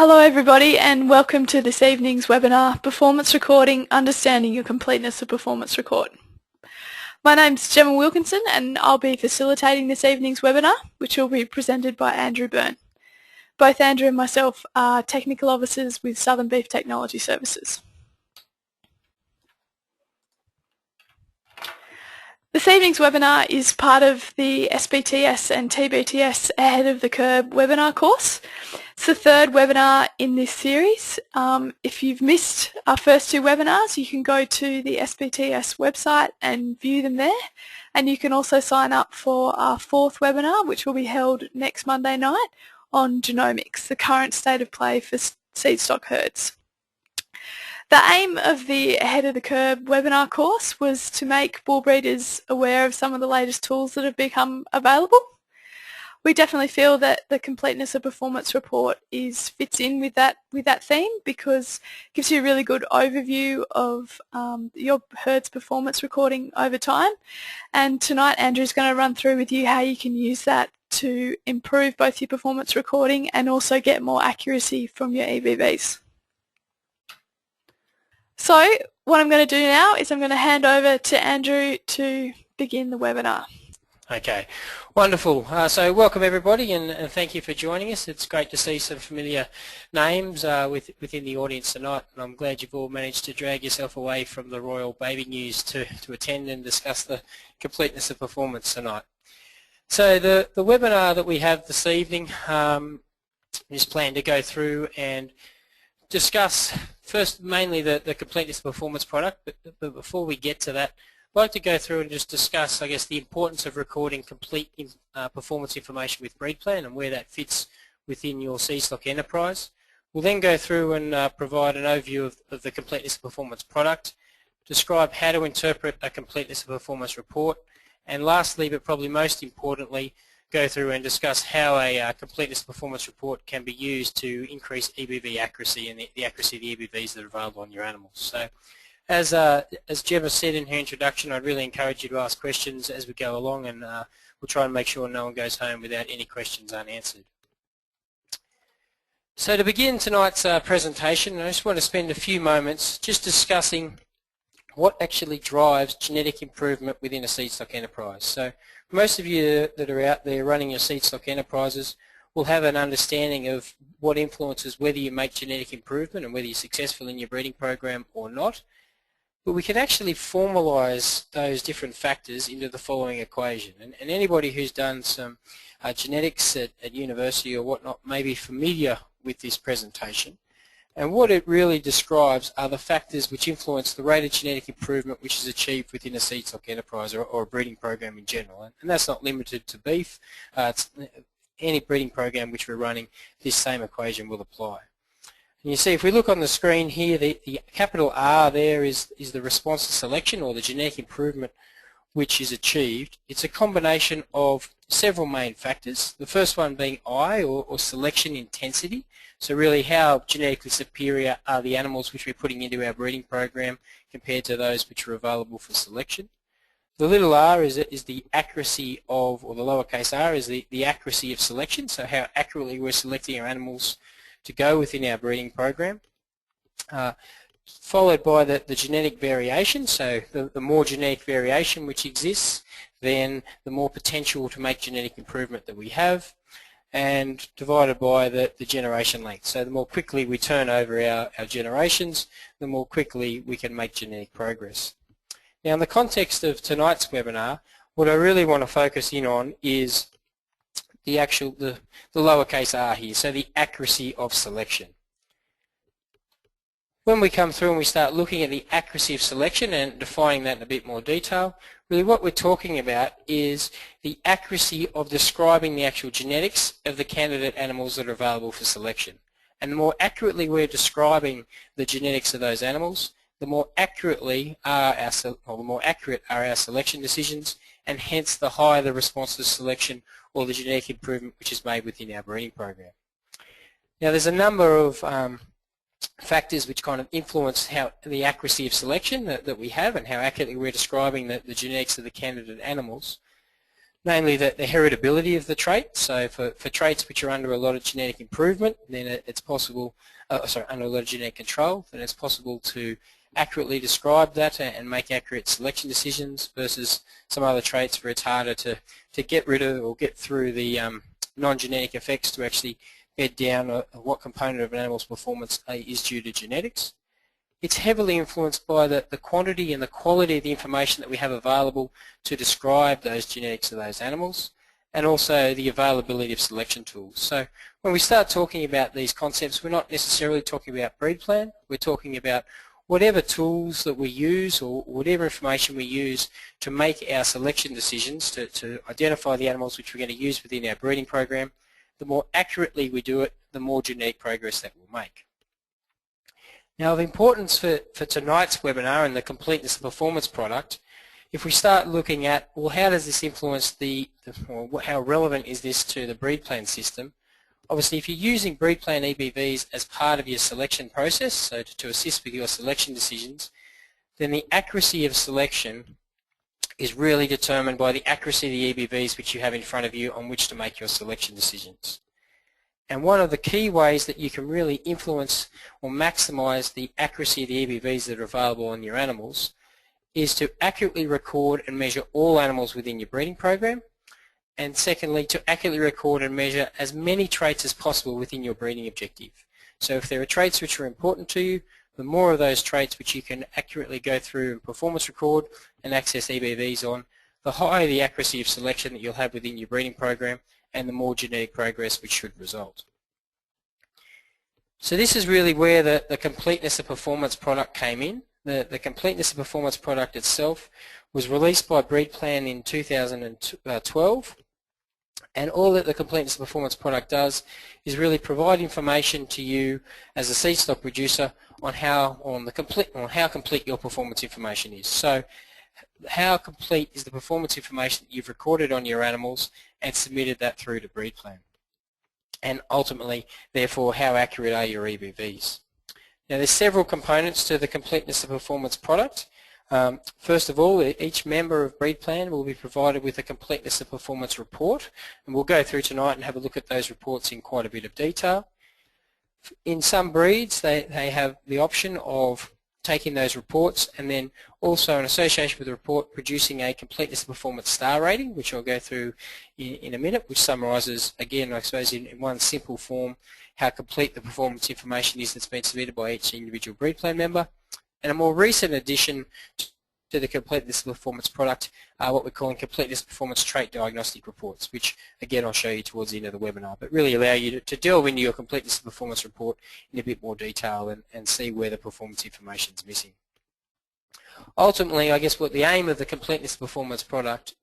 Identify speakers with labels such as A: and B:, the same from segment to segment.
A: Hello everybody and welcome to this evening's webinar, Performance Recording, Understanding Your Completeness of Performance Record. My name's Gemma Wilkinson and I'll be facilitating this evening's webinar, which will be presented by Andrew Byrne. Both Andrew and myself are technical officers with Southern Beef Technology Services. This evening's webinar is part of the SBTS and TBTS Ahead of the Curve webinar course. It's the third webinar in this series. If you've missed our first two webinars, you can go to the SBTS website and view them there. And you can also sign up for our fourth webinar, which will be held next Monday night on genomics, the current state of play for seed stock herds. The aim of the Ahead of the Curve webinar course was to make bull breeders aware of some of the latest tools that have become available. We definitely feel that the Completeness of Performance report fits in with that theme because it gives you a really good overview of your herd's performance recording over time. And tonight Andrew's going to run through with you how you can use that to improve both your performance recording and also get more accuracy from your EBVs. So what I'm going to do now is I'm going to hand over to Andrew to begin the webinar.
B: Okay, wonderful. So welcome everybody and thank you for joining us. It's great to see some familiar names within the audience tonight, and I'm glad you've all managed to drag yourself away from the Royal Baby News to attend and discuss the Completeness of Performance tonight. So the webinar that we have this evening is planned to go through and discuss first mainly the Completeness of Performance product, but before we get to that, I'd like to go through and just discuss, I guess, the importance of recording complete performance information with breed plan and where that fits within your seed stock enterprise. We'll then go through and provide an overview of the Completeness of Performance product, describe how to interpret a Completeness of Performance report, and lastly, but probably most importantly, go through and discuss how a Completeness of Performance report can be used to increase EBV accuracy and the accuracy of the EBVs that are available on your animals. So, as Gemma said in her introduction, I'd really encourage you to ask questions as we go along, and we'll try and make sure no one goes home without any questions unanswered. So to begin tonight's presentation, I just want to spend a few moments just discussing what actually drives genetic improvement within a seed stock enterprise. So most of you that are out there running your seed stock enterprises will have an understanding of what influences whether you make genetic improvement and whether you're successful in your breeding program or not. But we can actually formalize those different factors into the following equation. And anybody who's done some genetics at university or whatnot may be familiar with this presentation. And what it really describes are the factors which influence the rate of genetic improvement which is achieved within a seed stock enterprise or a breeding program in general. And that's not limited to beef. It's any breeding program which we're running, this same equation will apply. And you see, if we look on the screen here, the capital R there is the response to selection or the genetic improvement which is achieved. It's a combination of several main factors. The first one being I, or selection intensity. So really how genetically superior are the animals which we're putting into our breeding program compared to those which are available for selection. The little r is the accuracy of, or the lowercase r is the accuracy of selection, so how accurately we're selecting our animals to go within our breeding program. Followed by the genetic variation, so the more genetic variation which exists, then the more potential to make genetic improvement that we have, and divided by the generation length. So the more quickly we turn over our generations, the more quickly we can make genetic progress. Now in the context of tonight's webinar, what I really want to focus in on is the lowercase r here, so the accuracy of selection. When we come through and we start looking at the accuracy of selection and defining that in a bit more detail, really what we're talking about is the accuracy of describing the actual genetics of the candidate animals that are available for selection. And the more accurately we're describing the genetics of those animals, the more accurate are our selection decisions, and hence the higher the response to selection or the genetic improvement which is made within our breeding program. Now there's a number of factors which kind of influence how the accuracy of selection that we have and how accurately we're describing the genetics of the candidate animals. namely the heritability of the trait. So for traits which are under a lot of genetic improvement, then it's possible, under a lot of genetic control, then it's possible to accurately describe that and make accurate selection decisions, versus some other traits where it's harder to get rid of or get through the non-genetic effects to actually bed down what component of an animal's performance is due to genetics. It's heavily influenced by the quantity and the quality of the information that we have available to describe those genetics of those animals, and also the availability of selection tools. So when we start talking about these concepts, we're not necessarily talking about breed plan, we're talking about whatever tools that we use or whatever information we use to make our selection decisions to identify the animals which we're going to use within our breeding program. The more accurately we do it, the more genetic progress that we'll make. Now, of importance for tonight's webinar and the Completeness of Performance product, if we start looking at, well, how does this influence or how relevant is this to the breed plan system? Obviously, if you're using breed plan EBVs as part of your selection process, so to assist with your selection decisions, then the accuracy of selection is really determined by the accuracy of the EBVs which you have in front of you on which to make your selection decisions. And one of the key ways that you can really influence or maximize the accuracy of the EBVs that are available on your animals is to accurately record and measure all animals within your breeding program, and secondly, to accurately record and measure as many traits as possible within your breeding objective. So if there are traits which are important to you, the more of those traits which you can accurately go through and performance record and access EBVs on, the higher the accuracy of selection that you'll have within your breeding program, and the more genetic progress which should result. So this is really where the Completeness of Performance product came in. The Completeness of Performance product itself was released by Breed Plan in 2012, and all that the Completeness of Performance product does is really provide information to you as a seed stock producer on how complete your performance information is. So how complete is the performance information that you've recorded on your animals and submitted that through to Breed Plan? And ultimately, therefore, how accurate are your EBVs? Now, there's several components to the Completeness of Performance product. First of all, each member of Breed Plan will be provided with a Completeness of Performance report, and we'll go through tonight and have a look at those reports in quite a bit of detail. In some breeds, they have the option of taking those reports and then also in association with the report producing a Completeness of Performance star rating, which I'll go through in a minute, which summarises, again, I suppose in one simple form, how complete the performance information is that's been submitted by each individual Breed Plan member. And a more recent addition to the Completeness of Performance product are what we're calling Completeness of Performance Trait Diagnostic reports, which again I'll show you towards the end of the webinar, but really allow you to delve into your Completeness of Performance report in a bit more detail and see where the performance information is missing. Ultimately, I guess what the aim of the Completeness of Performance product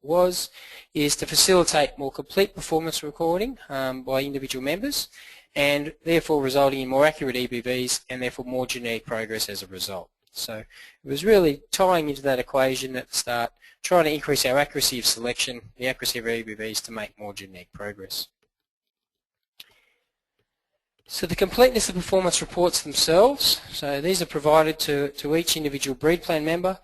B: is to facilitate more complete performance recording by individual members, and therefore resulting in more accurate EBVs and therefore more genetic progress as a result. So it was really tying into that equation at the start, trying to increase our accuracy of selection, the accuracy of our EBVs to make more genetic progress. So the Completeness of Performance reports themselves, so these are provided to each individual Breed Plan member.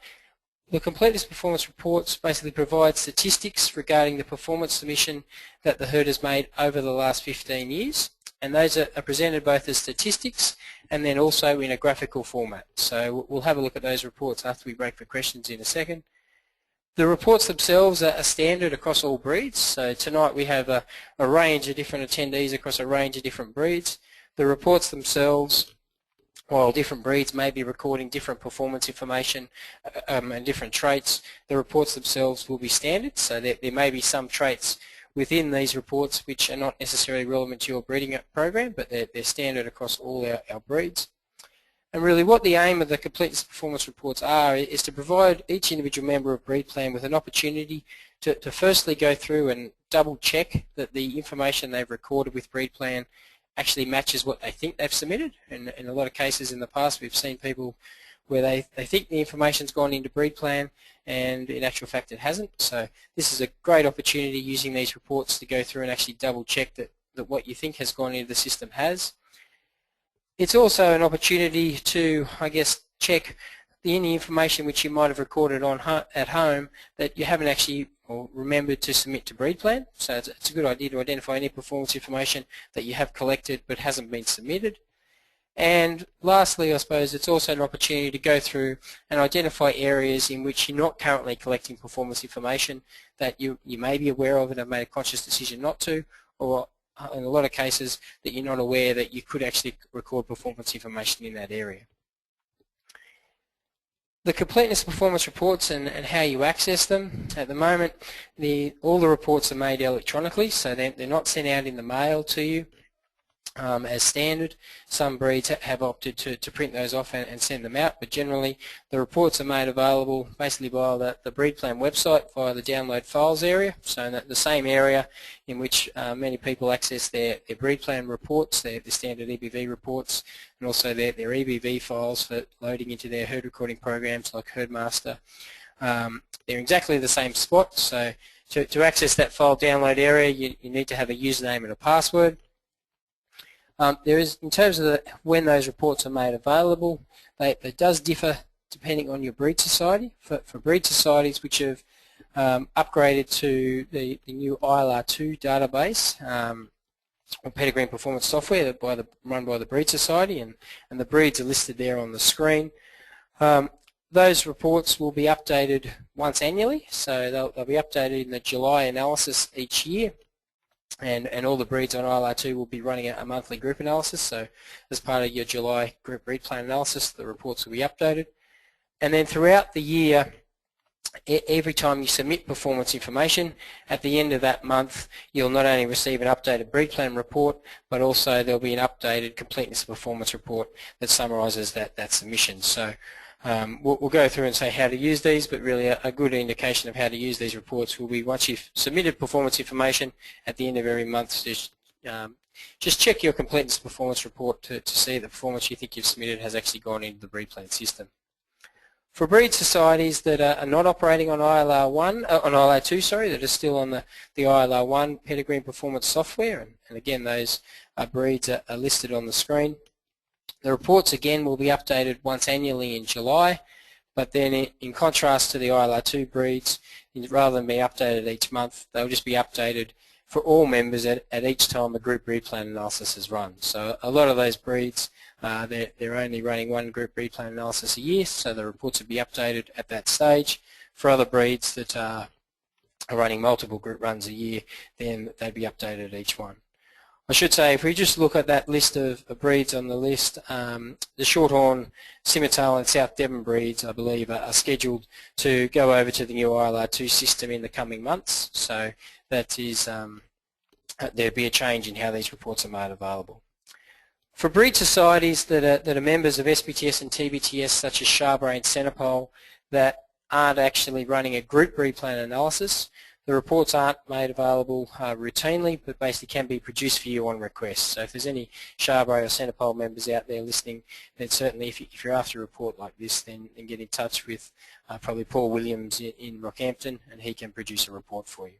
B: The Completeness of Performance reports basically provide statistics regarding the performance submission that the herd has made over the last 15 years. And those are presented both as statistics and then also in a graphical format. So we'll have a look at those reports after we break for questions in a second. The reports themselves are standard across all breeds. So tonight we have a range of different attendees across a range of different breeds. The reports themselves, while different breeds may be recording different performance information and different traits, the reports themselves will be standard. So there may be some traits within these reports which are not necessarily relevant to your breeding program, but they're standard across all our breeds. And really what the aim of the Completeness of Performance reports are is to provide each individual member of Breed Plan with an opportunity to firstly go through and double check that the information they've recorded with Breed Plan actually matches what they think they've submitted. And in a lot of cases in the past we've seen people where they think the information's gone into Breed Plan and in actual fact it hasn't. So this is a great opportunity using these reports to go through and actually double check that what you think has gone into the system has. It's also an opportunity to, I guess, check any information which you might have recorded at home that you haven't actually, or remembered to submit to breed plan. So it's a good idea to identify any performance information that you have collected but hasn't been submitted. And lastly, I suppose it's also an opportunity to go through and identify areas in which you're not currently collecting performance information that you may be aware of and have made a conscious decision not to, or in a lot of cases that you're not aware that you could actually record performance information in that area. The completeness of performance reports and how you access them. At the moment, all the reports are made electronically, so they're not sent out in the mail to you as standard. Some breeds have opted to print those off and send them out, but generally the reports are made available basically via the breed plan website via the download files area, so in the same area in which many people access their breed plan reports, their standard EBV reports, and also their EBV files for loading into their herd recording programs like Herdmaster. They're exactly the same spot, so to access that file download area you need to have a username and a password. There is, in terms of when those reports are made available, it does differ depending on your breed society. For breed societies which have upgraded to the new ILR2 database or pedigree and performance software run by the breed society, and the breeds are listed there on the screen, those reports will be updated once annually, so they'll be updated in the July analysis each year. And all the breeds on ILR2 will be running a monthly group analysis, so as part of your July group breed plan analysis the reports will be updated. And then throughout the year, every time you submit performance information, at the end of that month you'll not only receive an updated breed plan report, but also there'll be an updated completeness of performance report that summarises that submission. So we'll go through and say how to use these, but really a good indication of how to use these reports will be once you've submitted performance information at the end of every month, just check your completeness performance report to see the performance you think you've submitted has actually gone into the breed plan system. For breed societies that are not operating on ILR2, that are still on the ILR1 pedigree and performance software, and again those breeds are listed on the screen. The reports again will be updated once annually in July, but then in contrast to the ILR2 breeds, rather than be updated each month, they'll just be updated for all members at each time a group breed plan analysis is run. So a lot of those breeds, they're only running one group breed plan analysis a year, so the reports will be updated at that stage. For other breeds that are running multiple group runs a year, then they'd be updated at each one. I should say, if we just look at that list of breeds on the list, the Shorthorn, Simmental and South Devon breeds, I believe, are scheduled to go over to the new ILR2 system in the coming months. So that is, there'll be a change in how these reports are made available. For breed societies that are members of SBTS and TBTS, such as Charbray and Senepal, that aren't actually running a group breed plan analysis, the reports aren't made available routinely, but basically can be produced for you on request. So if there's any Charbray or Senepal members out there listening, then certainly if you're after a report like this, then get in touch with probably Paul Williams in Rockhampton, and he can produce a report for you.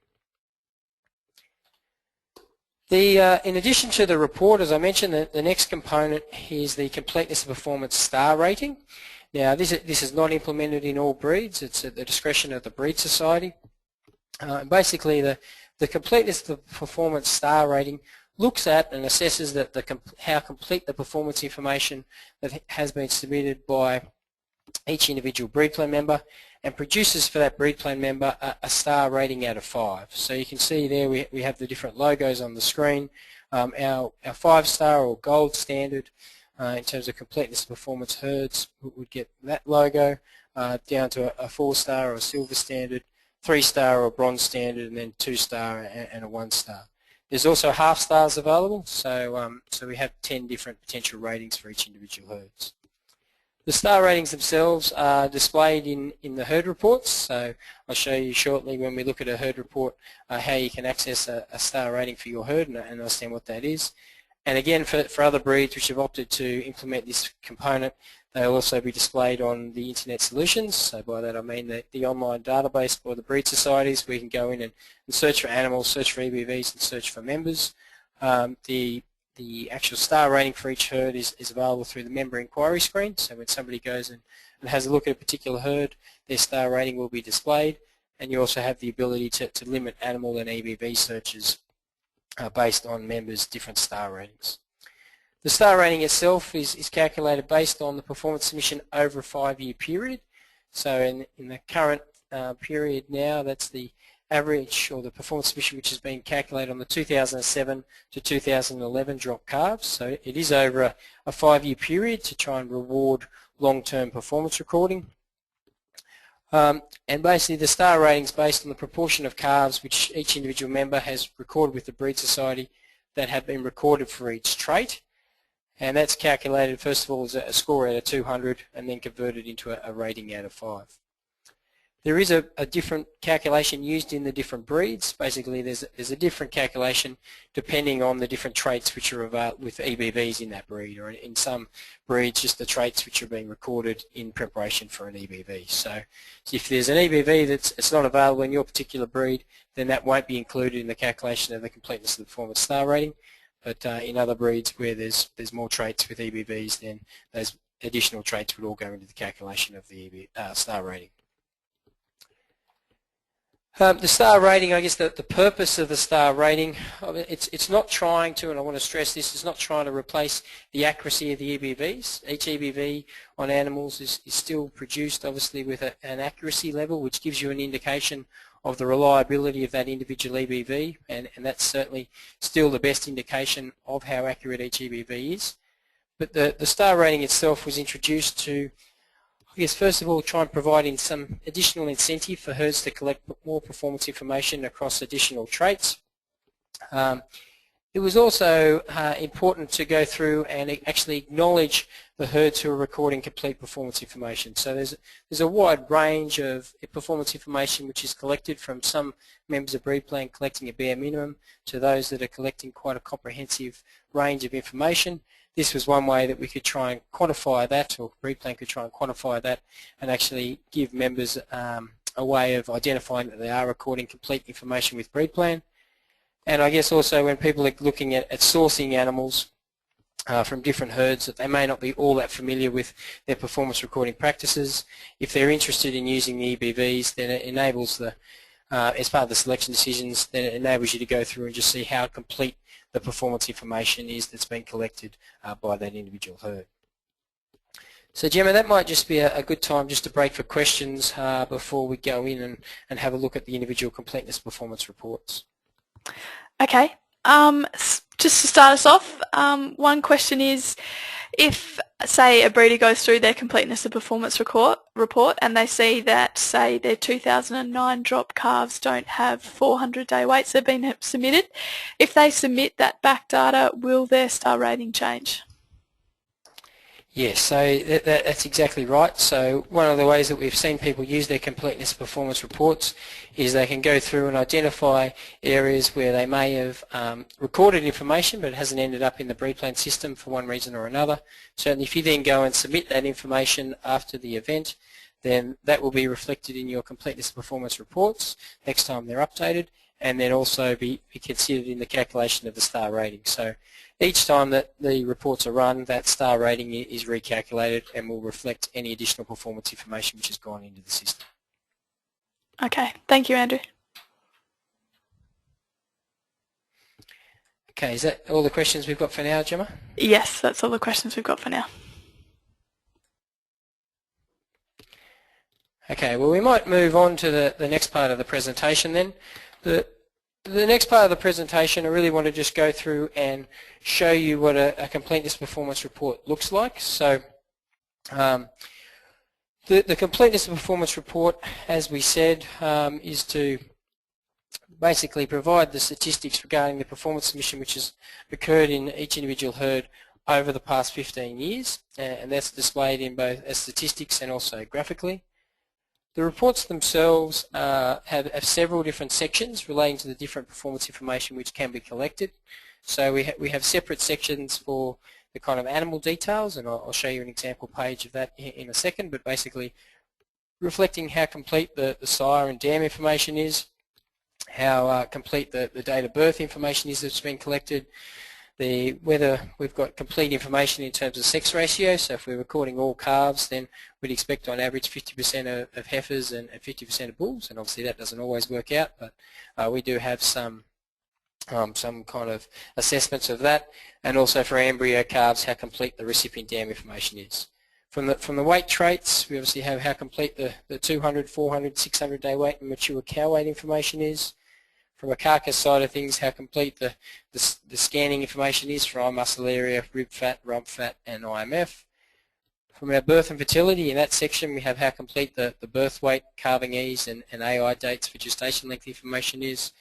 B: In addition to the report, as I mentioned, the next component is the completeness of performance star rating. Now this is not implemented in all breeds, it's at the discretion of the breed society. Basically, the completeness of performance star rating looks at and assesses how complete the performance information that has been submitted by each individual breed plan member, and produces for that breed plan member a star rating out of 5. So you can see there we have the different logos on the screen. Our 5-star or gold standard in terms of completeness of performance herds would get that logo, down to a 4-star or a silver standard, 3-star or bronze standard, and then 2-star and a 1-star. There's also half-stars available, so we have 10 different potential ratings for each individual herds. The star ratings themselves are displayed in the herd reports, so I'll show you shortly when we look at a herd report how you can access a star rating for your herd and understand what that is. And again, for other breeds which have opted to implement this component, they'll also be displayed on the internet solutions. So by that I mean the online database for the breed societies, where you can go in and search for animals, search for EBVs and search for members. The actual star rating for each herd is available through the member inquiry screen. So when somebody goes and has a look at a particular herd, their star rating will be displayed. and you also have the ability to limit animal and EBV searches based on members' different star ratings. The star rating itself is calculated based on the performance submission over a 5-year period. So in the current period now, that's the average or the performance submission which has been calculated on the 2007 to 2011 drop calves. So it is over a 5-year period to try and reward long-term performance recording. And basically the star rating is based on the proportion of calves which each individual member has recorded with the Breed Society that have been recorded for each trait. And that's calculated first of all as a score out of 200 and then converted into a rating out of 5. There is a different calculation used in the different breeds. Basically there's a different calculation depending on the different traits which are available with EBVs in that breed, or in some breeds just the traits which are being recorded in preparation for an EBV. So if there's an EBV that's not available in your particular breed, then that won't be included in the calculation of the completeness of the performance star rating. But in other breeds where there's more traits with EBVs, then those additional traits would all go into the calculation of the star rating. The star rating, I guess the purpose of the star rating, it's not trying to, and I want to stress this, it's not trying to replace the accuracy of the EBVs. Each EBV on animals is still produced obviously with an accuracy level which gives you an indication of the reliability of that individual EBV, and that's certainly still the best indication of how accurate each EBV is. But the star rating itself was introduced to, I guess, first of all, try and provide in some additional incentive for herds to collect more performance information across additional traits. It was also important to go through and actually acknowledge the herds who are recording complete performance information. So there's a wide range of performance information which is collected, from some members of breed plan collecting a bare minimum to those that are collecting quite a comprehensive range of information. This was one way that we could try and quantify that, or breed plan could try and quantify that and actually give members a way of identifying that they are recording complete information with breed plan. And I guess also when people are looking at sourcing animals from different herds that they may not be all that familiar with their performance recording practices, if they're interested in using the EBVs, then it enables as part of the selection decisions, then it enables you to go through and just see how complete the performance information is that's been collected by that individual herd. So Gemma, that might just be a good time just to break for questions before we go in and have a look at the individual completeness performance reports.
A: Okay, just to start us off, one question is, if, say, a breeder goes through their completeness of performance report and they see that, say, their 2009 drop calves don't have 400-day weights that have been submitted, if they submit that back data, will their star rating change?
B: Yes, so that's exactly right. So one of the ways that we've seen people use their completeness performance reports is they can go through and identify areas where they may have recorded information but it hasn't ended up in the breed plan system for one reason or another. Certainly if you then go and submit that information after the event, then that will be reflected in your completeness performance reports next time they're updated, and then also be considered in the calculation of the star rating. So each time that the reports are run, that star rating is recalculated and will reflect any additional performance information which has gone into the system.
A: Okay, thank you, Andrew.
B: Okay, is that all the questions we've got for now, Gemma?
A: Yes, that's all the questions we've got for now.
B: Okay, well we might move on to the next part of the presentation then. The next part of the presentation, I really want to just go through and show you what a completeness performance report looks like. So the completeness performance report, as we said, is to basically provide the statistics regarding the performance submission which has occurred in each individual herd over the past 15 years, and that's displayed in both as statistics and also graphically. The reports themselves have several different sections relating to the different performance information which can be collected. So we have separate sections for the kind of animal details, and I'll show you an example page of that in a second, but basically reflecting how complete the sire and dam information is, how complete the date of birth information is that's been collected, whether we've got complete information in terms of sex ratio. So if we're recording all calves, then we'd expect on average 50% of heifers and 50% of bulls, and obviously that doesn't always work out, but we do have some kind of assessments of that, and also for embryo calves how complete the recipient dam information is. From the weight traits, we obviously have how complete the 200, 400, 600 day weight and mature cow weight information is. From a carcass side of things, how complete the scanning information is for eye muscle area, rib fat, rump fat and IMF. From our birth and fertility, in that section we have how complete the birth weight, calving ease and AI dates for gestation length information is.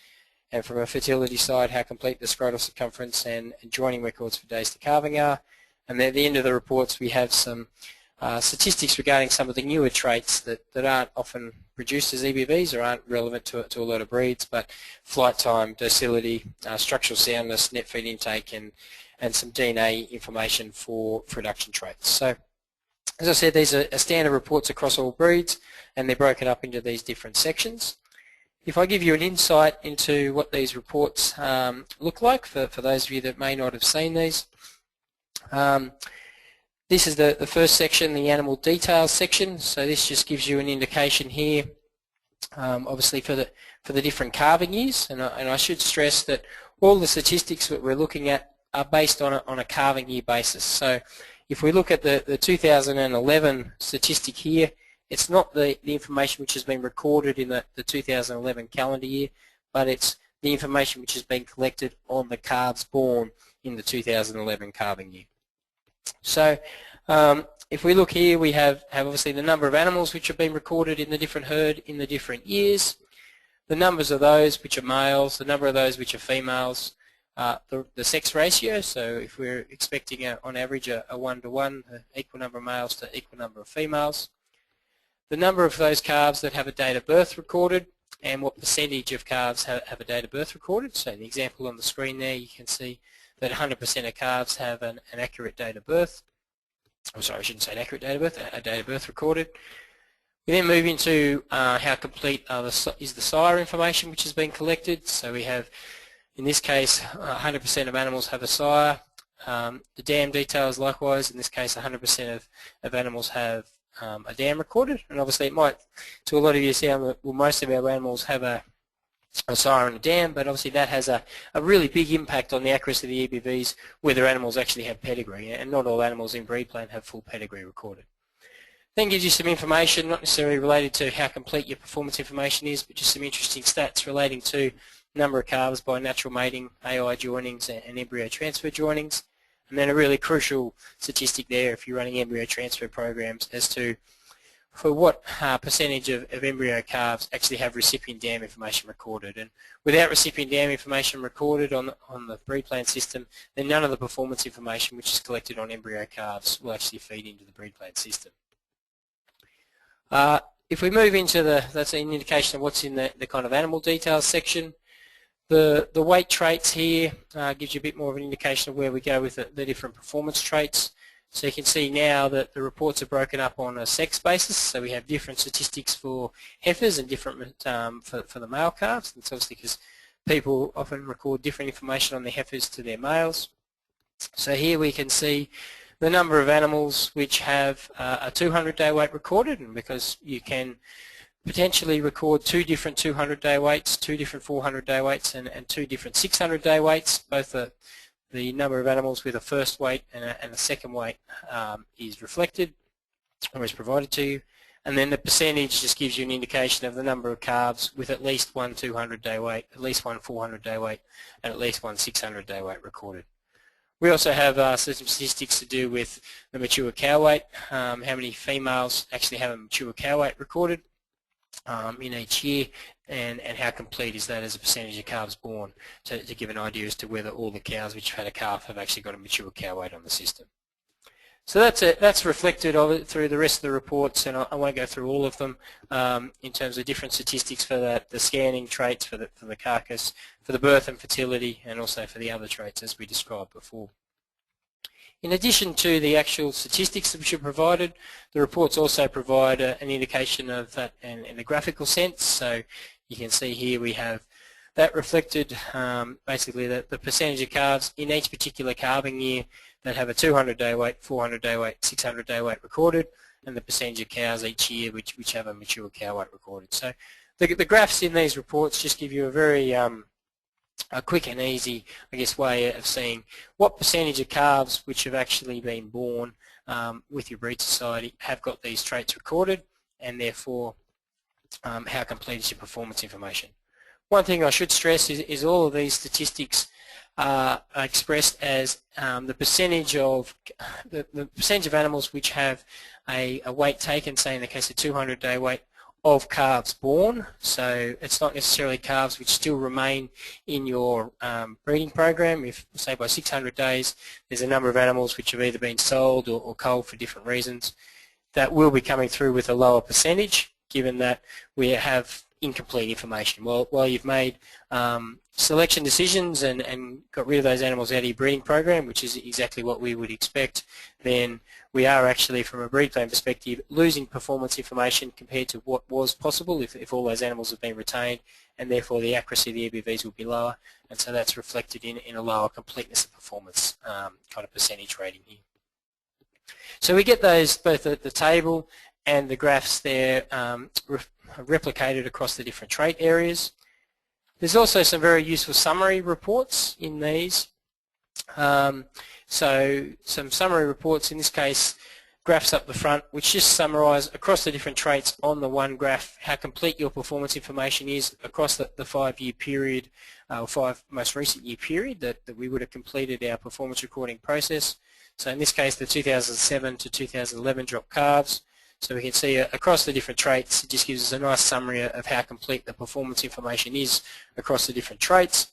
B: And from a fertility side, how complete the scrotal circumference and joining records for days to calving are. And then at the end of the reports we have some statistics regarding some of the newer traits that aren't often produced as EBVs or aren't relevant to a lot of breeds, but flight time, docility, structural soundness, net feed intake and some DNA information for production traits. So as I said, these are standard reports across all breeds and they're broken up into these different sections. If I give you an insight into what these reports look like for those of you that may not have seen these, this is the first section, the animal details section. So this just gives you an indication here, obviously for the different calving years. And I should stress that all the statistics that we're looking at are based on a calving year basis. So if we look at the 2011 statistic here, it's not the information which has been recorded in the 2011 calendar year, but it's the information which has been collected on the calves born in the 2011 calving year. So if we look here, we have obviously the number of animals which have been recorded in the different herd in the different years, the numbers of those which are males, the number of those which are females, the sex ratio. So if we're expecting on average a 1-to-1, equal number of males to equal number of females, the number of those calves that have a date of birth recorded, and what percentage of calves have a date of birth recorded. So in the example on the screen there, you can see that 100% of calves have an accurate date of birth. Oh, sorry, I shouldn't say an accurate date of birth, a date of birth recorded. We then move into how complete is the sire information which has been collected. So we have, in this case, 100% of animals have a sire. The dam details likewise, in this case 100% of animals have a dam recorded. And obviously it might, to a lot of you, sound that well, most of our animals have a sire and a dam, but obviously that has a really big impact on the accuracy of the EBVs whether animals actually have pedigree, and not all animals in breed plan have full pedigree recorded. Then gives you some information, not necessarily related to how complete your performance information is, but just some interesting stats relating to number of calves by natural mating, AI joinings and embryo transfer joinings, and then a really crucial statistic there if you're running embryo transfer programs as to for what percentage of embryo calves actually have recipient dam information recorded. And without recipient dam information recorded on the breed plan system, then none of the performance information which is collected on embryo calves will actually feed into the breed plan system. If we move into that's an indication of what's in the kind of animal details section. The weight traits here gives you a bit more of an indication of where we go with the different performance traits. So you can see now that the reports are broken up on a sex basis, so we have different statistics for heifers and different for the male calves. That's obviously because people often record different information on their heifers to their males. So here we can see the number of animals which have a 200-day weight recorded, and because you can potentially record two different 200-day weights, two different 400-day weights and two different 600-day weights, both the number of animals with a first weight and a second weight is reflected or is provided to you, and then the percentage just gives you an indication of the number of calves with at least one 200-day weight, at least one 400-day weight and at least one 600-day weight recorded. We also have some statistics to do with the mature cow weight, how many females actually have a mature cow weight recorded in each year, and how complete is that as a percentage of calves born, to give an idea as to whether all the cows which have had a calf have actually got a mature cow weight on the system. So that's reflected of it through the rest of the reports, and I won't go through all of them in terms of different statistics for the scanning traits for the carcass, for the birth and fertility, and also for the other traits as we described before. In addition to the actual statistics which are provided, the reports also provide an indication of that in a graphical sense. So you can see here we have that reflected basically the percentage of calves in each particular calving year that have a 200-day wait, 400-day wait, 600-day wait recorded, and the percentage of cows each year which have a mature cow weight recorded. So the graphs in these reports just give you a very a quick and easy, I guess, way of seeing what percentage of calves which have actually been born with your breed society have got these traits recorded, and therefore how complete is your performance information. One thing I should stress is all of these statistics are expressed as the percentage of animals which have a weight taken, say in the case of 200-day weight, of calves born. So it's not necessarily calves which still remain in your breeding program. If, say, by 600 days there's a number of animals which have either been sold or culled for different reasons, that will be coming through with a lower percentage, given that we have incomplete information. While you've made selection decisions and got rid of those animals out of your breeding program, which is exactly what we would expect, then we are actually, from a breed plan perspective, losing performance information compared to what was possible if all those animals have been retained, and therefore the accuracy of the EBVs will be lower, and so that's reflected in a lower completeness of performance kind of percentage rating here. So we get those, both the table and the graphs there, replicated across the different trait areas. There's also some very useful summary reports in these. So some summary reports, in this case graphs up the front, which just summarise across the different traits on the one graph how complete your performance information is across the 5-year period, or most recent year period that we would have completed our performance recording process. So in this case the 2007 to 2011 drop calves. So we can see across the different traits, it just gives us a nice summary of how complete the performance information is across the different traits.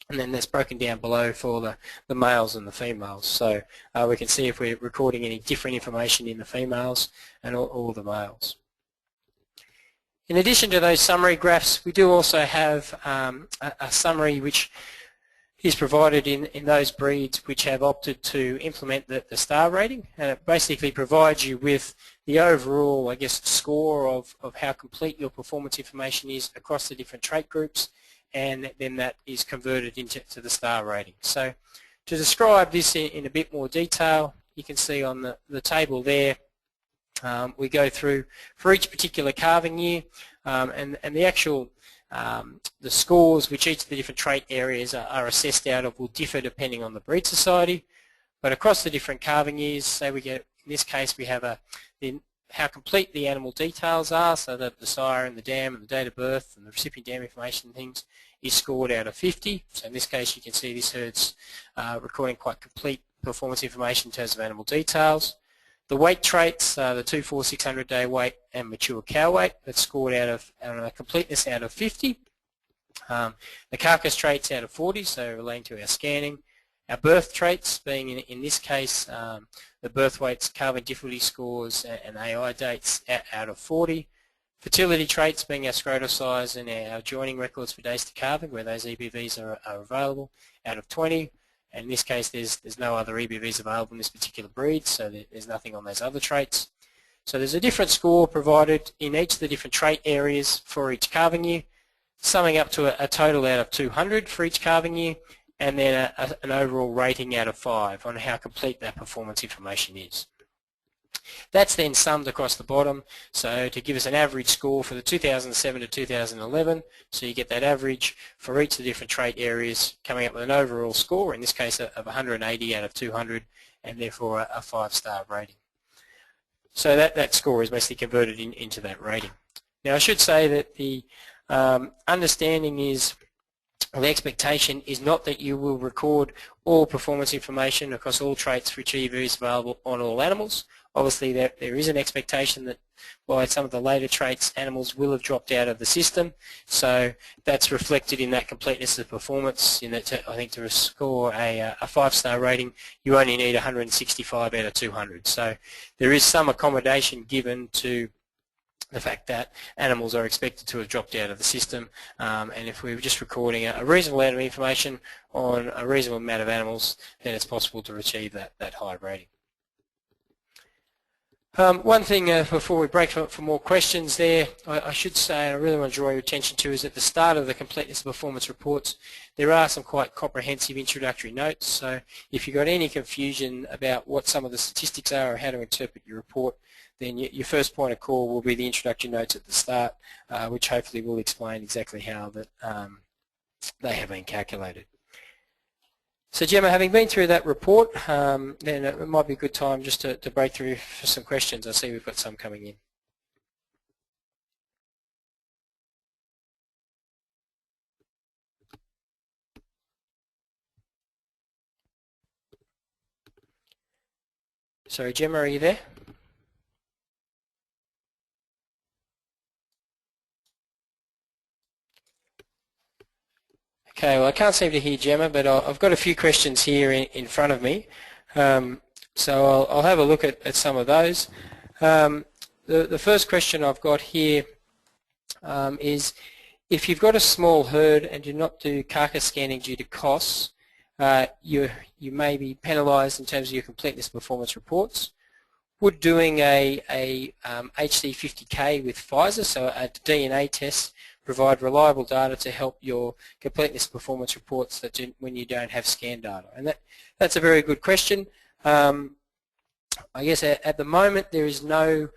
B: And then that's broken down below for the males and the females. So we can see if we're recording any different information in the females and all the males. In addition to those summary graphs, we do also have a summary which is provided in those breeds which have opted to implement the star rating, and it basically provides you with the overall, I guess, score of how complete your performance information is across the different trait groups, and then that is converted into the star rating. So to describe this in a bit more detail, you can see on the table there, we go through for each particular calving year, and the actual the scores which each of the different trait areas are assessed out of will differ depending on the breed society. But across the different calving years, say we get, in this case we have how complete the animal details are, so that the sire and the dam and the date of birth and the recipient dam information and things is scored out of 50. So in this case you can see this herd's recording quite complete performance information in terms of animal details. The weight traits, the 2, 4, 600-day weight and mature cow weight, that's scored out of a completeness out of 50. The carcass traits out of 40, so relating to our scanning. Our birth traits being, in this case, the birth weights, calving difficulty scores and AI dates out of 40. Fertility traits being our scrotal size and our joining records for days to calving, where those EBVs are available, out of 20. And in this case there's no other EBVs available in this particular breed, so there's nothing on those other traits. So there's a different score provided in each of the different trait areas for each calving year, summing up to a total out of 200 for each calving year, and then an overall rating out of 5 on how complete that performance information is. That's then summed across the bottom, so to give us an average score for the 2007 to 2011, so you get that average for each of the different trait areas coming up with an overall score, in this case of 180 out of 200, and therefore a 5-star rating. So that score is basically converted into that rating. Now I should say that the understanding is, the expectation is not that you will record all performance information across all traits for which EBV is available on all animals. Obviously there is an expectation that by some of the later traits animals will have dropped out of the system, so that's reflected in that completeness of performance. In that, I think to score a 5-star rating you only need 165 out of 200, so there is some accommodation given to the fact that animals are expected to have dropped out of the system, and if we're just recording a reasonable amount of information on a reasonable amount of animals, then it's possible to achieve that high rating. One thing before we break for more questions there, I should say, and I really want to draw your attention to, is at the start of the Completeness of Performance reports, there are some quite comprehensive introductory notes. So if you've got any confusion about what some of the statistics are or how to interpret your report, then your first point of call will be the introductory notes at the start, which hopefully will explain exactly how that they have been calculated. So Gemma, having been through that report, then it might be a good time just to break through for some questions. I see we've got some coming in. Sorry, Gemma, are you there? Okay, well I can't seem to hear Gemma, but I've got a few questions here in front of me. So I'll have a look at some of those. The first question I've got here is, if you've got a small herd and do not do carcass scanning due to costs, you may be penalised in terms of your completeness performance reports. Would doing a HC50K with Pfizer, so a DNA test, provide reliable data to help your completeness performance reports when you don't have scan data? And that's a very good question. I guess at the moment there is no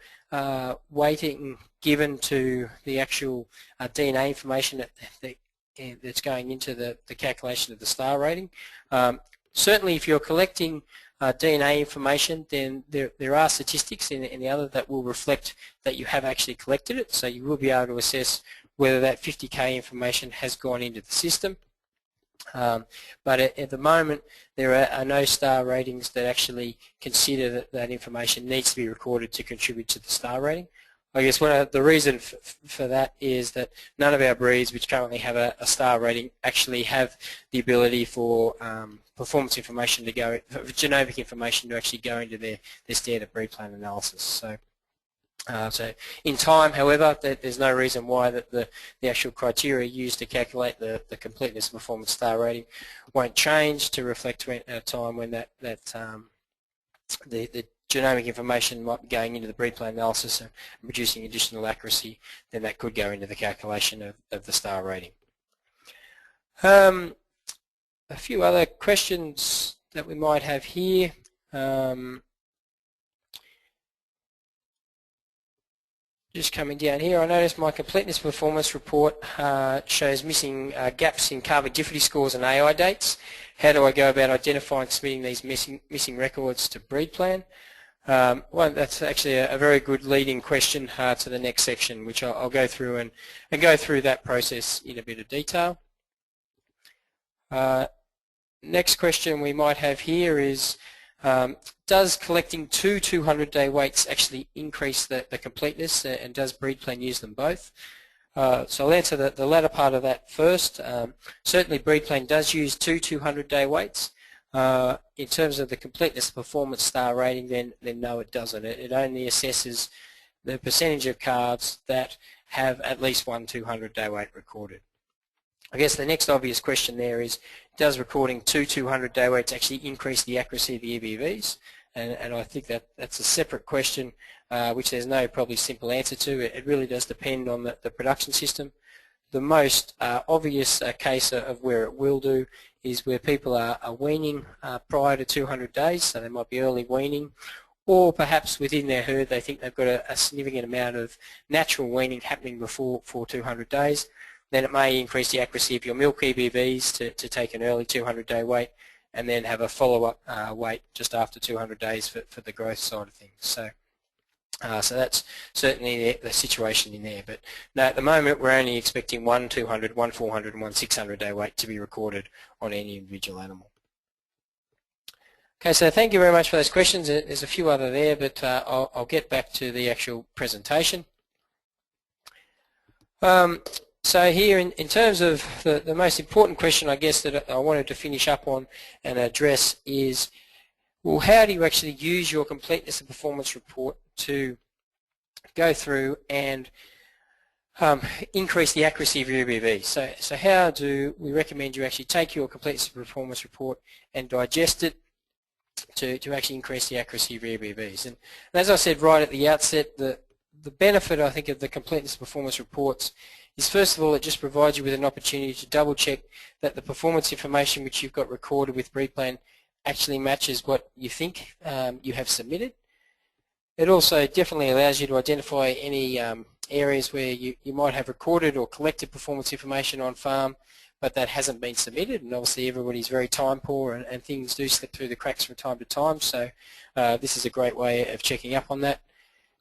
B: weighting given to the actual DNA information that's going into the calculation of the star rating. Certainly if you're collecting DNA information, then there are statistics in the other that will reflect that you have actually collected it, so you will be able to assess whether that 50K information has gone into the system. But at the moment there are no star ratings that actually consider that information needs to be recorded to contribute to the star rating. I guess the reason for that is that none of our breeds which currently have a star rating actually have the ability for performance information to go, for genomic information to actually go into their standard breed plan analysis. So in time, however, there's no reason why that the actual criteria used to calculate the completeness of performance star rating won't change to reflect a time when the genomic information might be going into the breed plan analysis and producing additional accuracy, then that could go into the calculation of the star rating. A few other questions that we might have here. Just coming down here, I noticed my completeness performance report shows missing gaps in carbon difficulty scores and AI dates. How do I go about identifying and submitting these missing records to breed plan? Well, that's actually a very good leading question to the next section, which I'll go through and go through that process in a bit of detail. Next question we might have here is, does collecting two 200-day weights actually increase the completeness, and does breed plan use them both? So I'll answer the latter part of that first. Certainly breed plan does use two 200-day weights. In terms of the completeness performance star rating, then no, it doesn't. It only assesses the percentage of calves that have at least one 200-day weight recorded. I guess the next obvious question there is, does recording two 200-day weights actually increase the accuracy of the EBVs? And I think that's a separate question which there's no probably simple answer to. It really does depend on the production system. The most obvious case of where it will do is where people are weaning prior to 200 days, so they might be early weaning, or perhaps within their herd they think they've got a significant amount of natural weaning happening before 200 days. Then it may increase the accuracy of your milk EBVs to take an early 200-day weight and then have a follow-up weight just after 200 days for the growth side of things. So that's certainly the situation in there. But no, at the moment we're only expecting one 200, one 400 and one 600-day weight to be recorded on any individual animal. Okay, so thank you very much for those questions. There's a few other there, but I'll get back to the actual presentation. So here in terms of the most important question, I guess, that I wanted to finish up on and address is, well, how do you actually use your completeness of performance report to go through and increase the accuracy of your EBV? So how do we recommend you actually take your completeness of performance report and digest it to actually increase the accuracy of EBVs. And as I said right at the outset, the benefit, I think, of the Completeness of Performance reports is, first of all, it just provides you with an opportunity to double check that the performance information which you've got recorded with BREPlan actually matches what you think you have submitted. It also definitely allows you to identify any areas where you might have recorded or collected performance information on farm, but that hasn't been submitted, and obviously everybody's very time poor and things do slip through the cracks from time to time, so this is a great way of checking up on that.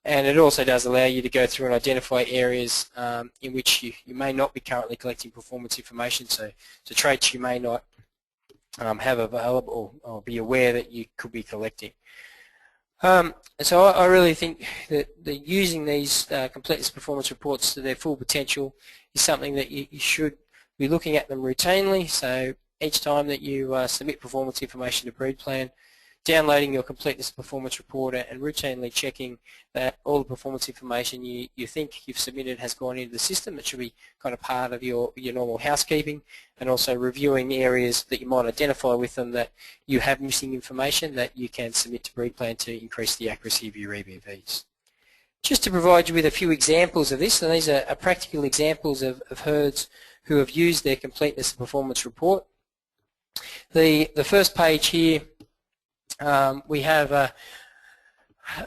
B: And it also does allow you to go through and identify areas in which you may not be currently collecting performance information, so traits you may not have available or be aware that you could be collecting. So I really think that using these Completeness Performance reports to their full potential is something that you should be looking at them routinely. So each time that you submit performance information to BREPlan, downloading your Completeness Performance report and routinely checking that all the performance information you think you've submitted has gone into the system. It should be kind of part of your normal housekeeping, and also reviewing areas that you might identify with them that you have missing information that you can submit to BREPlan to increase the accuracy of your EBVs. Just to provide you with a few examples of this, and these are practical examples of herds who have used their Completeness Performance report. The first page here, we have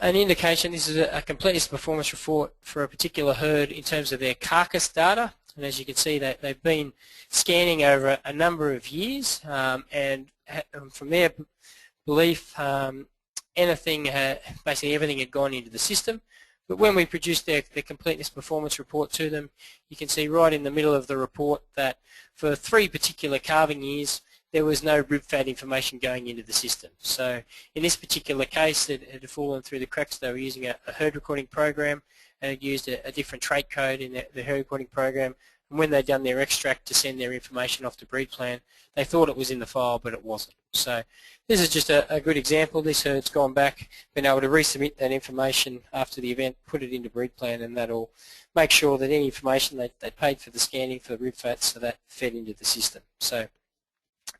B: an indication. This is a Completeness Performance report for a particular herd in terms of their carcass data, and as you can see, they've been scanning over a number of years, and from their belief, basically everything had gone into the system. But when we produced their Completeness Performance report to them, you can see right in the middle of the report that for 3 particular calving years, there was no rib fat information going into the system. So in this particular case, it had fallen through the cracks. They were using a herd recording program, and it used a different trait code in the herd recording program. And when they'd done their extract to send their information off to BREPlan, they thought it was in the file, but it wasn't. So this is just a good example. This herd's gone back, been able to resubmit that information after the event, put it into BREPlan, and that'll make sure that any information they paid for the scanning for the rib fat, so that fed into the system. So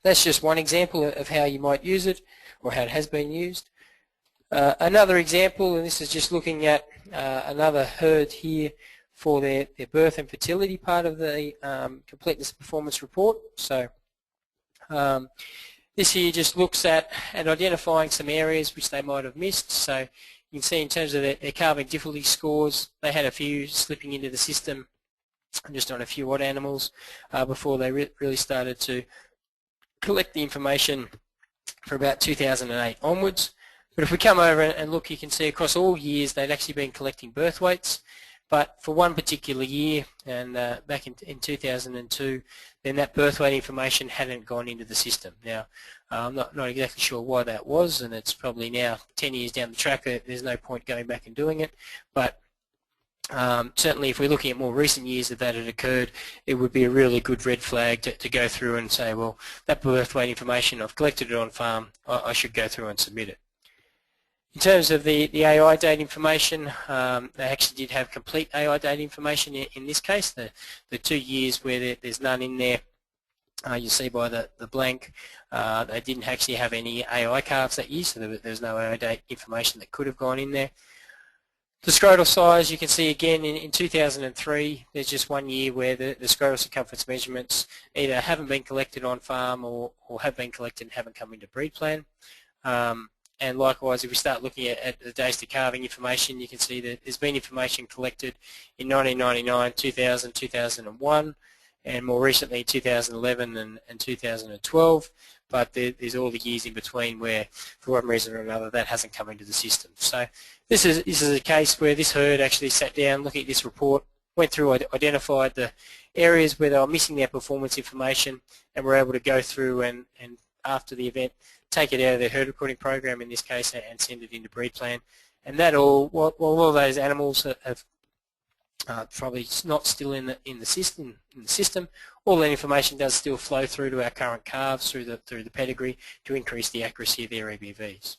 B: that's just one example of how you might use it, or how it has been used. Another example, and this is just looking at another herd here for their birth and fertility part of the Completeness Performance report. So this here just looks at identifying some areas which they might have missed. So you can see in terms of their calving difficulty scores, they had a few slipping into the system just on a few odd animals before they really started to collect the information for about 2008 onwards. But if we come over and look, you can see across all years they'd actually been collecting birth weights, but for one particular year, and back in 2002, then that birth weight information hadn't gone into the system. Now, I'm not exactly sure why that was, and it's probably now 10 years down the track. There's no point going back and doing it, but certainly if we're looking at more recent years that had occurred, it would be a really good red flag to go through and say, well, that birth weight information, I've collected it on farm, I should go through and submit it. In terms of the AI date information, they actually did have complete AI date information in this case. The 2 years where there's none in there, you see by the blank, they didn't actually have any AI calves that year, so there's no AI date information that could have gone in there. The scrotal size, you can see again in 2003, there's just 1 year where the scrotal circumference measurements either haven't been collected on farm or have been collected and haven't come into BREPlan. And likewise, if we start looking at the days to calving information, you can see that there's been information collected in 1999, 2000, 2001, and more recently 2011 and 2012, but there's all the years in between where, for one reason or another, that hasn't come into the system. So this is a case where this herd actually sat down, looking at this report, went through, identified the areas where they were missing their performance information, and were able to go through and after the event, take it out of their herd recording program in this case and send it into BREPlan. And that while all of those animals have probably not still in the system, all that information does still flow through to our current calves through the pedigree to increase the accuracy of their EBVs.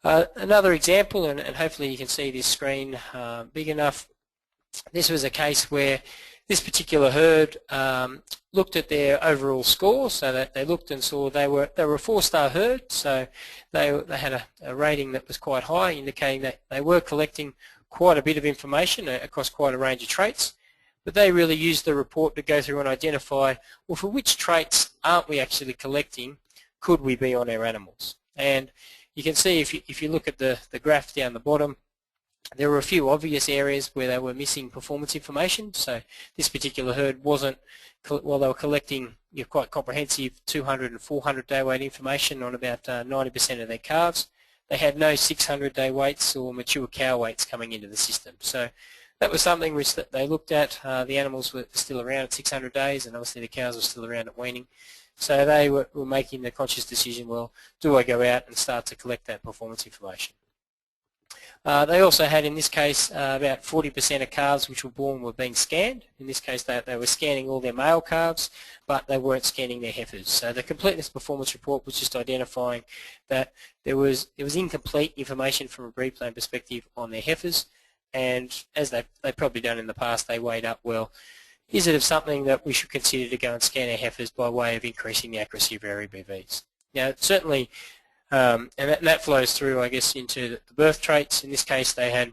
B: Another example, and hopefully you can see this screen big enough. This was a case where this particular herd looked at their overall score, so that they looked and saw they were a 4-star herd, so they had a rating that was quite high, indicating that they were collecting quite a bit of information across quite a range of traits. But they really used the report to go through and identify, well, for which traits aren't we actually collecting, could we be on our animals? And you can see if you look at the graph down the bottom, there were a few obvious areas where they were missing performance information. So this particular herd wasn't, while they were collecting quite comprehensive 200 and 400 day weight information on about 90% of their calves, they had no 600-day weights or mature cow weights coming into the system. So that was something which they looked at. The animals were still around at 600 days, and obviously the cows were still around at weaning. So they were making the conscious decision, well, do I go out and start to collect that performance information? They also had, in this case, about 40% of calves which were born were being scanned. In this case, they were scanning all their male calves, but they weren't scanning their heifers. So the Completeness Performance Report was just identifying that there was incomplete information from a breed plan perspective on their heifers, and as they've probably done in the past, they weighed up, well, is it something that we should consider to go and scan our heifers by way of increasing the accuracy of our EBVs? Now, certainly, and that flows through, I guess, into the birth traits. In this case, they had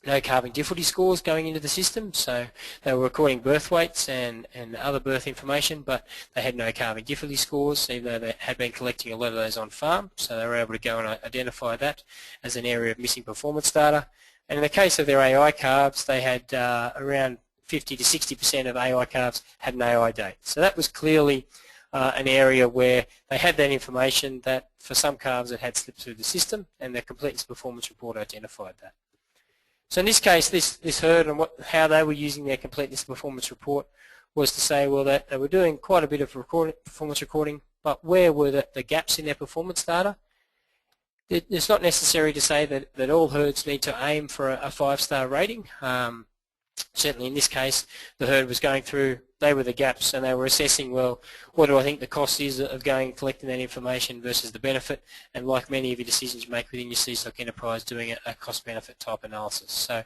B: no calving difficulty scores going into the system, so they were recording birth weights and other birth information, but they had no calving difficulty scores, even though they had been collecting a lot of those on farm, so they were able to go and identify that as an area of missing performance data. And in the case of their AI calves, they had around 50 to 60% of AI calves had an AI date. So that was clearly an area where they had that information that for some calves it had slipped through the system, and the Completeness Performance Report identified that. So in this case, this herd and how they were using their Completeness Performance Report was to say, well, that they were doing quite a bit of performance recording, but where were the gaps in their performance data? It's not necessary to say that all herds need to aim for a 5-star rating. Certainly in this case, the herd was going through, they were the gaps, and they were assessing, well, what do I think the cost is of going and collecting that information versus the benefit, and like many of your decisions you make within your seed-stock enterprise, doing a cost-benefit type analysis. So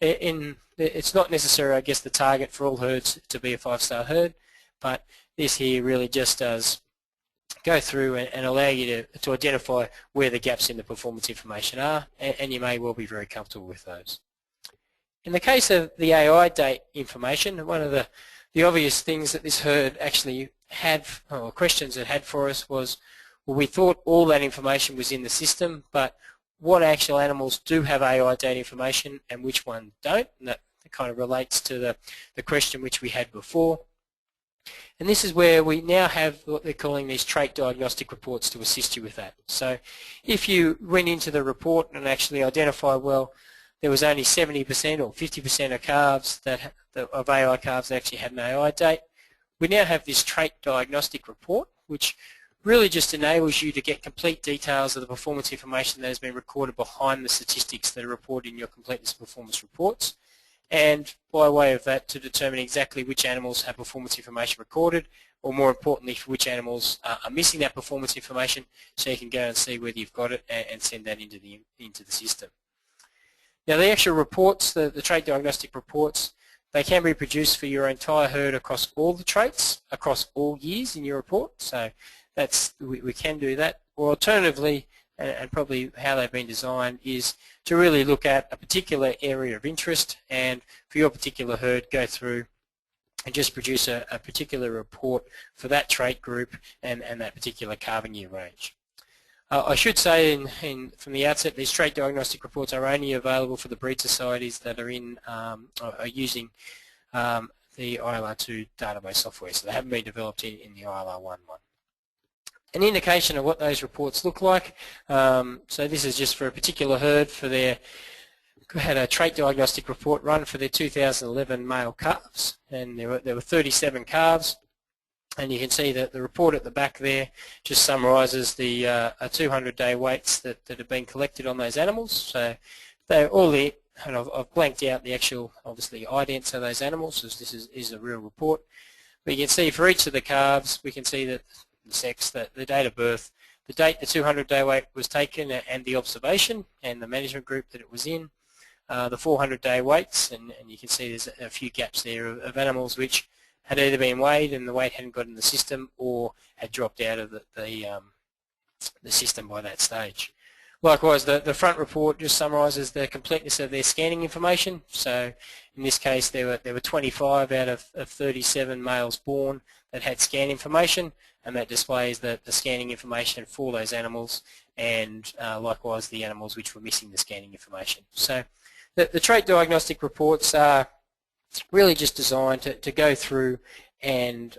B: it's not necessary, I guess, the target for all herds to be a 5-star herd, but this here really just does go through and allow you to identify where the gaps in the performance information are, and you may well be very comfortable with those. In the case of the AI date information, one of the obvious things that this herd actually had, or questions it had for us was, well, we thought all that information was in the system, but what actual animals do have AI date information and which ones don't? And that kind of relates to the question which we had before. And this is where we now have what they're calling these trait diagnostic reports to assist you with that. So if you went into the report and actually identified, well, there was only 70% or 50% of calves of AI calves that actually had an AI date, we now have this trait diagnostic report, which really just enables you to get complete details of the performance information that has been recorded behind the statistics that are reported in your Completeness Performance reports, and by way of that to determine exactly which animals have performance information recorded, or more importantly for which animals are missing that performance information, so you can go and see whether you've got it and send that into the system. Now the actual reports, the trait diagnostic reports, they can be produced for your entire herd across all the traits, across all years in your report, so we can do that. Or alternatively, and probably how they've been designed, is to really look at a particular area of interest, and for your particular herd go through and just produce a particular report for that trait group and that particular calving year range. I should say from the outset, these trait diagnostic reports are only available for the breed societies that are are using the ILR2 database software, so they haven't been developed in the ILR1 one. An indication of what those reports look like. So this is just for a particular herd had a trait diagnostic report run for their 2011 male calves, and there were 37 calves. And you can see that the report at the back there just summarises the 200-day weights that have been collected on those animals. So they're all there, and I've blanked out the actual, obviously, idents of those animals, as this is a real report. But you can see for each of the calves, we can see that the sex, the date of birth, the date the 200-day weight was taken, and the observation and the management group that it was in. the 400-day weights, and you can see there's a few gaps there of animals which had either been weighed and the weight hadn't got in the system or had dropped out of the system by that stage. Likewise, the front report just summarises the completeness of their scanning information. So in this case, there were 25 out of 37 males born that had scan information, and that displays the scanning information for those animals, and likewise the animals which were missing the scanning information. So the trait diagnostic reports are really just designed to go through and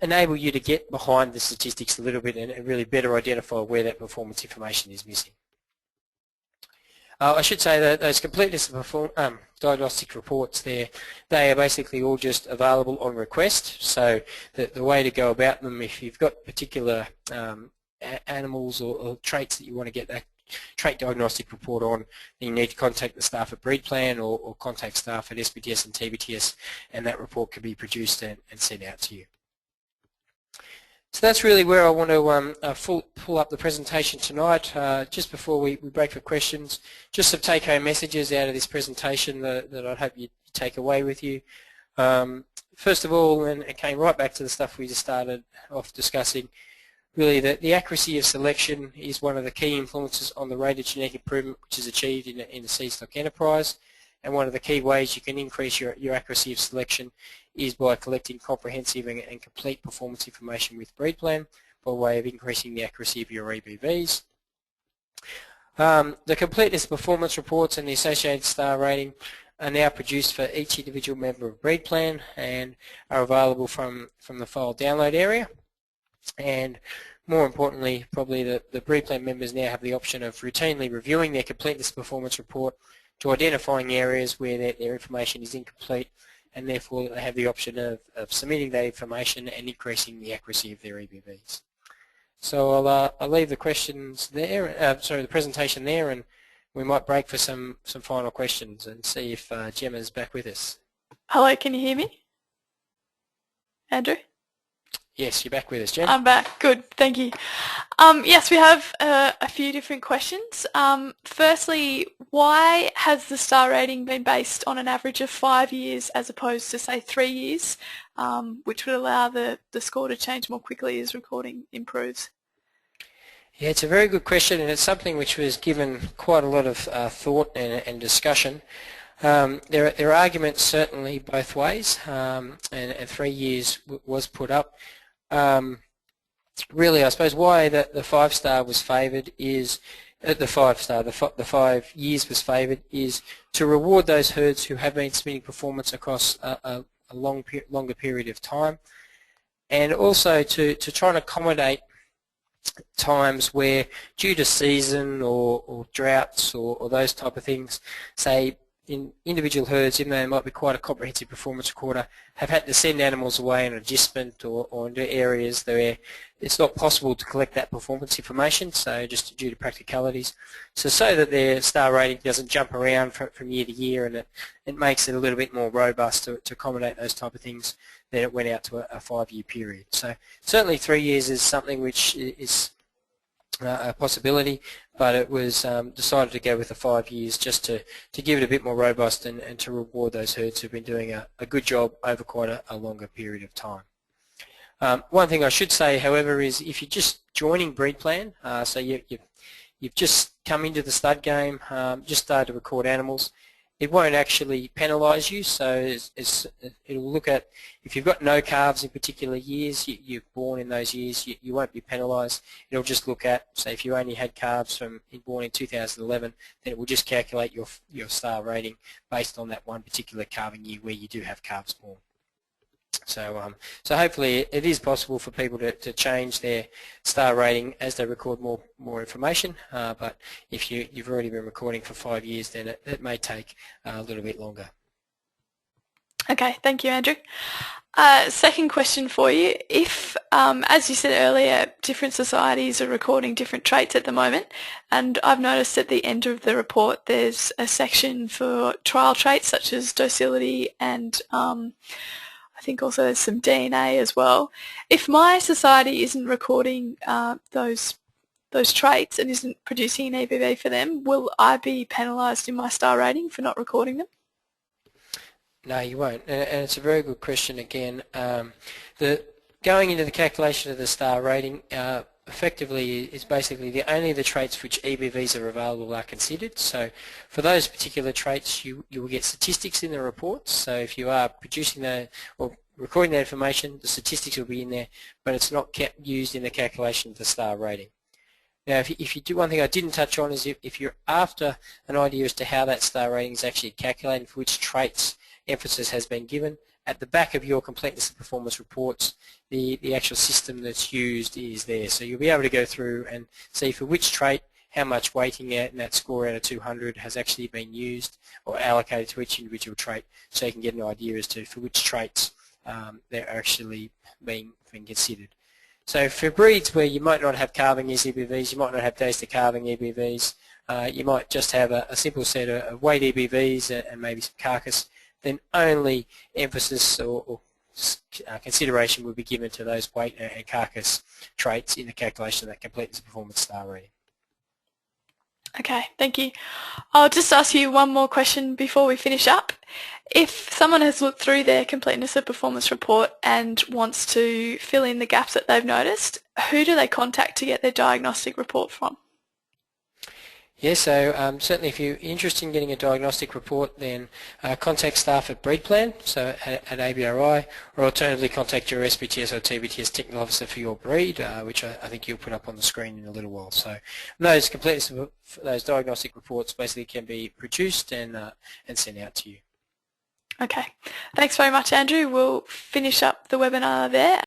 B: enable you to get behind the statistics a little bit and really better identify where that performance information is missing. I should say that those completeness of diagnostic reports they are basically all just available on request. So the way to go about them, if you've got particular animals or traits that you want to get that trait diagnostic report on, then you need to contact the staff at BreedPlan or contact staff at SBTS and TBTS, and that report can be produced and sent out to you. So that's really where I want to pull up the presentation tonight. Just before we break for questions, just some take-home messages out of this presentation that I hope you take away with you. First of all, and it came right back to the stuff we just started off discussing, really the accuracy of selection is one of the key influences on the rate of genetic improvement which is achieved in the seed stock enterprise. And one of the key ways you can increase your accuracy of selection is by collecting comprehensive and complete performance information with BreedPlan by way of increasing the accuracy of your EBVs. The completeness performance reports and the associated star rating are now produced for each individual member of BreedPlan and are available from the file download area. And more importantly, probably the BreedPlan members now have the option of routinely reviewing their completeness performance report to identifying areas where their information is incomplete, and therefore they have the option of submitting that information and increasing the accuracy of their EBVs. So I'll leave the questions there, the presentation there, and we might break for some final questions and see if Gemma's back with us.
A: Hello, can you hear me? Andrew?
B: Yes, you're back with us, Jen.
A: I'm back. Good, thank you. Yes, we have a few different questions. Firstly, why has the star rating been based on an average of 5 years as opposed to, say, 3 years, which would allow the score to change more quickly as recording improves?
B: Yeah, it's a very good question, and it's something which was given quite a lot of thought and discussion. There are arguments certainly both ways, and 3 years was put up. Really, I suppose why the 5-star was favoured is the 5 years was favoured is to reward those herds who have been submitting performance across a longer period of time, and also to try and accommodate times where, due to season or droughts or those type of things, say in individual herds, even though there might be quite a comprehensive performance recorder, have had to send animals away on adjustment or into areas where it's not possible to collect that performance information, so just due to practicalities. So that their star rating doesn't jump around from year to year, and it makes it a little bit more robust to accommodate those type of things, then it went out to a 5-year period. So certainly 3 years is something which is a possibility, but it was decided to go with the 5 years just to give it a bit more robust and to reward those herds who've been doing a good job over quite a longer period of time. One thing I should say, however, is if you're just joining BreedPlan, so you've just come into the stud game, just started to record animals, it won't actually penalise you, so it'll look at, if you've got no calves in particular years, you're born in those years, you won't be penalised. It'll just look at, say if you only had calves born in 2011, then it will just calculate your star rating based on that one particular calving year where you do have calves born. So hopefully it is possible for people to change their star rating as they record more information, but if you've already been recording for 5 years, then it may take a little bit longer.
A: Okay, thank you, Andrew. Second question for you. If, as you said earlier, different societies are recording different traits at the moment, and I've noticed at the end of the report there's a section for trial traits such as docility and I think also there's some DNA as well. If my society isn't recording those those traits and isn't producing an EBV for them, will I be penalised in my star rating for not recording them?
B: No, you won't, and it's a very good question again. Going into the calculation of the star rating effectively is basically only the traits for which EBVs are available are considered. So for those particular traits you will get statistics in the reports. So if you are producing that or recording that information, the statistics will be in there, but it's not used in the calculation of the star rating. Now if you do, one thing I didn't touch on is if you're after an idea as to how that star rating is actually calculated, for which traits emphasis has been given, at the back of your Completeness of Performance reports, the actual system that's used is there. So you'll be able to go through and see for which trait how much weighting in that score out of 200 has actually been used or allocated to each individual trait, so you can get an idea as to for which traits they're actually being considered. So for breeds where you might not have calving as EBVs, you might not have days to calving EBVs, you might just have a simple set of weight EBVs and maybe some carcass, then only emphasis or consideration will be given to those weight and carcass traits in the calculation of that Completeness of Performance star rating.
A: Okay, thank you. I'll just ask you one more question before we finish up. If someone has looked through their Completeness of Performance report and wants to fill in the gaps that they've noticed, who do they contact to get their diagnostic report from?
B: Yeah, so certainly if you're interested in getting a diagnostic report, then contact staff at BreedPlan, so at ABRI, or alternatively contact your SPTS or TBTS technical officer for your breed, which I think you'll put up on the screen in a little while. So those those diagnostic reports basically can be produced and sent out to you.
A: Okay, thanks very much, Andrew. We'll finish up the webinar there.